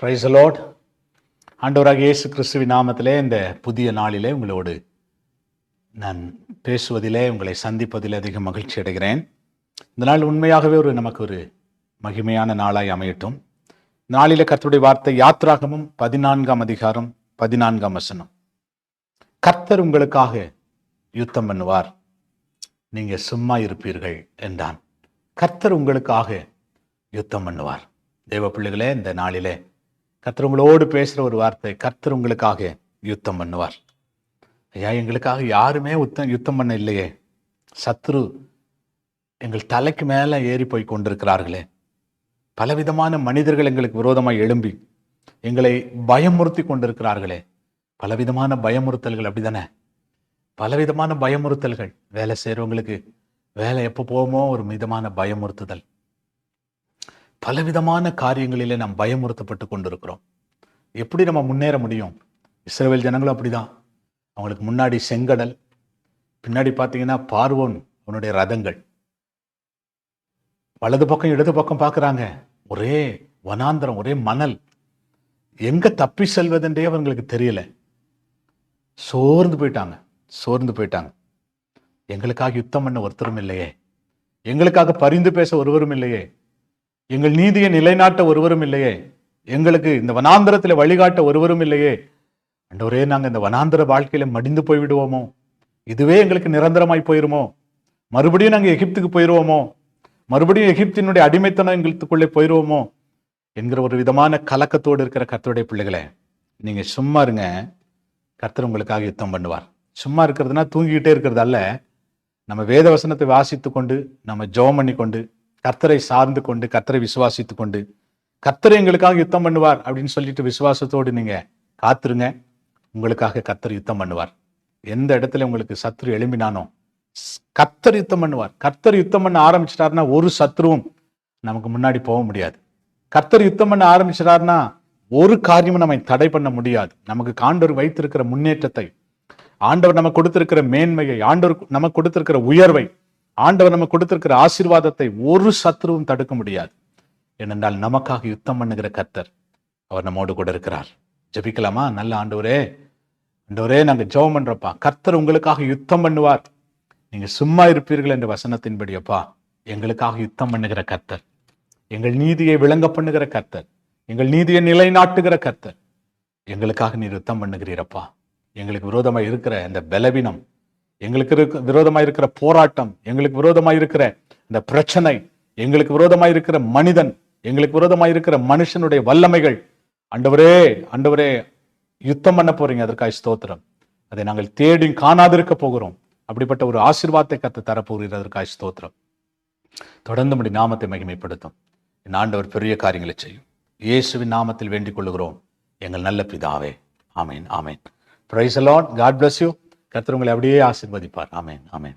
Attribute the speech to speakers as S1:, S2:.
S1: Price the Lord. ஆண்டவராகிய இயேசு கிறிஸ்துவின் நாமத்திலே இந்த புதிய நாளிலே உங்களோடு நான் பேசுவதிலே, உங்களை சந்திப்பதிலே அதிக மகிழ்ச்சி அடைகிறேன். இந்த நாள் உண்மையாகவே நமக்கு ஒரு மகிமையான நாளாய் அமையட்டும். நாளிலே கர்த்தருடைய வார்த்தை யாத்ராகமம் 14ஆம் அதிகாரம் 14ஆம் வசனம். கர்த்தர் உங்களுக்காக யுத்தம் பண்ணுவார், நீங்க சும்மா இருப்பீர்கள் என்றான். கர்த்தர் உங்களுக்காக யுத்தம் பண்ணுவார். தேவ பிள்ளைகளே, இந்த நாளிலே கர்த்தர் உங்களோடு பேசுகிற ஒரு வார்த்தை, கர்த்தர் உங்களுக்காக யுத்தம் பண்ணுவார். ஐயா, எங்களுக்காக யாருமே யுத்தம் பண்ண இல்லையே, சத்ரு எங்கள் தலைக்கு மேலே ஏறி போய் கொண்டிருக்கிறார்களே, பலவிதமான மனிதர்கள் எங்களுக்கு விரோதமாக எழும்பி எங்களை பயமுறுத்தி கொண்டிருக்கிறார்களே. பலவிதமான பயமுறுத்தல்கள், அப்படிதானே? பலவிதமான பயமுறுத்தல்கள். வேலை செய்கிறவங்களுக்கு வேலை எப்போ போவோமோ ஒரு மிதமான பயமுறுத்துதல். பலவிதமான காரியங்களிலே நாம் பயமுறுத்தப்பட்டு கொண்டிருக்கிறோம். எப்படி நம்ம முன்னேற முடியும்? இஸ்ரவேல் ஜனங்களும் அப்படிதான். அவங்களுக்கு முன்னாடி செங்கடல், பின்னாடி பார்த்தீங்கன்னா பார்வோன் அவனுடைய ரதங்கள், வலது பக்கம் இடது பக்கம் பார்க்குறாங்க, ஒரே வனாந்தரம், ஒரே மணல். எங்க தப்பி செல்வதென்றே அவங்களுக்கு தெரியல. சோர்ந்து போயிட்டாங்க. எங்களுக்காக யுத்தம் பண்ண ஒருத்தரும் இல்லையே, எங்களுக்காக பரிந்து பேச ஒருவரும் இல்லையே, எங்கள் நீதியை நிலைநாட்ட ஒருவரும் இல்லையே, எங்களுக்கு இந்த வனாந்தரத்தில் வழிகாட்ட ஒருவரும் இல்லையே. ஆண்டவரே, நாங்கள் இந்த வனாந்தர வாழ்க்கையில மடிந்து போய்விடுவோமோ, இதுவே எங்களுக்கு நிரந்தரமாய் போயிருமோ, மறுபடியும் நாங்கள் எகிப்துக்கு போயிடுவோமோ, மறுபடியும் எகிப்தினுடைய அடிமைத்தனம் எங்களுக்குள்ளே போயிடுவோமோ என்கிற ஒரு விதமான கலக்கத்தோடு இருக்கிற கர்த்தருடைய பிள்ளைகளே, நீங்க சும்மா இருங்க. கர்த்தர் உங்களுக்காக யுத்தம் பண்ணுவார். சும்மா இருக்கிறதுனா தூங்கிக்கிட்டே இருக்கிறது அல்ல. நம்ம வேத வசனத்தை வாசித்து கொண்டு, நம்ம ஜெபம் பண்ணி கொண்டு, கர்த்தரை சார்ந்து கொண்டு, கர்த்தரை விசுவாசித்து கொண்டு, கர்த்தரை எங்களுக்காக யுத்தம் பண்ணுவார் அப்படின்னு சொல்லிட்டு விசுவாசத்தோடு நீங்க காத்துருங்க. உங்களுக்காக கர்த்தர் யுத்தம் பண்ணுவார். எந்த இடத்துல உங்களுக்கு சத்ரு எழும்பினானோ கர்த்தர் யுத்தம் பண்ணுவார். கர்த்தர் யுத்தம் பண்ண ஆரம்பிச்சிட்டாருன்னா ஒரு சத்ருவும் நமக்கு முன்னாடி போக முடியாது. கர்த்தர் யுத்தம் பண்ண ஆரம்பிச்சிட்டாருன்னா ஒரு காரியமும் நம்ம தடை பண்ண முடியாது. நமக்கு ஆண்டவர் வைத்திருக்கிற முன்னேற்றத்தை, ஆண்டவர் நமக்கு கொடுத்திருக்கிற மேன்மையை, ஆண்டவர் நமக்கு கொடுத்திருக்கிற உயர்வை, ஆண்டவர் நமக்கு கொடுத்திருக்கிற ஆசீர்வாதத்தை ஒரு சத்ருவும் தடுக்க முடியாது. ஏனென்றால் நமக்காக யுத்தம் பண்ணுகிற கர்த்தர் அவர் நம்மோடு கூட இருக்கிறார். ஜெபிக்கலாமா? நல்ல ஆண்டவரே, நாங்க ஜெபம் பண்றப்பா, கர்த்தர் உங்களுக்காக யுத்தம் பண்ணுவார், நீங்க சும்மா இருப்பீர்கள் என்ற வசனத்தின்படி அப்பா, எங்களுக்காக யுத்தம் பண்ணுகிற கர்த்தர், எங்கள் நீதியை விளங்க பண்ணுகிற கர்த்தர், எங்கள் நீதியை நிலைநாட்டுகிற கர்த்தர், எங்களுக்காக நீர் யுத்தம் பண்ணுகிறீரப்பா. எங்களுக்கு விரோதமாக இருக்கிற இந்த பலவீனம், எங்களுக்கு விரோதமாக இருக்கிற போராட்டம், எங்களுக்கு விரோதமாக இருக்கிற இந்த பிரச்சனை, எங்களுக்கு விரோதமாக இருக்கிற மனிதன், எங்களுக்கு விரோதமாக இருக்கிற மனுஷனுடைய வல்லமைகள், ஆண்டவரே யுத்தம் பண்ண போறீங்க. அதற்காக ஸ்தோத்திரம். அதை நாங்கள் தேடி காணாதிருக்க போகிறோம். அப்படிப்பட்ட ஒரு ஆசீர்வாதத்தை கர்த்தர் தரப்போகிறீர். அதற்காக ஸ்தோத்திரம். தொடர்ந்து நம்முடைய நாமத்தை மகிமைப்படுத்தும். என் ஆண்டவர் பெரிய காரியங்களை செய்யும். இயேசுவின் நாமத்தில் வேண்டிக் கொள்ளுகிறோம், எங்கள் நல்ல பிதாவே. ஆமேன், ஆமேன். Praise the lord. God bless you. கர்த்தர் உங்களை அப்படியே ஆசீர்வதிப்பார். ஆமேன், ஆமேன்.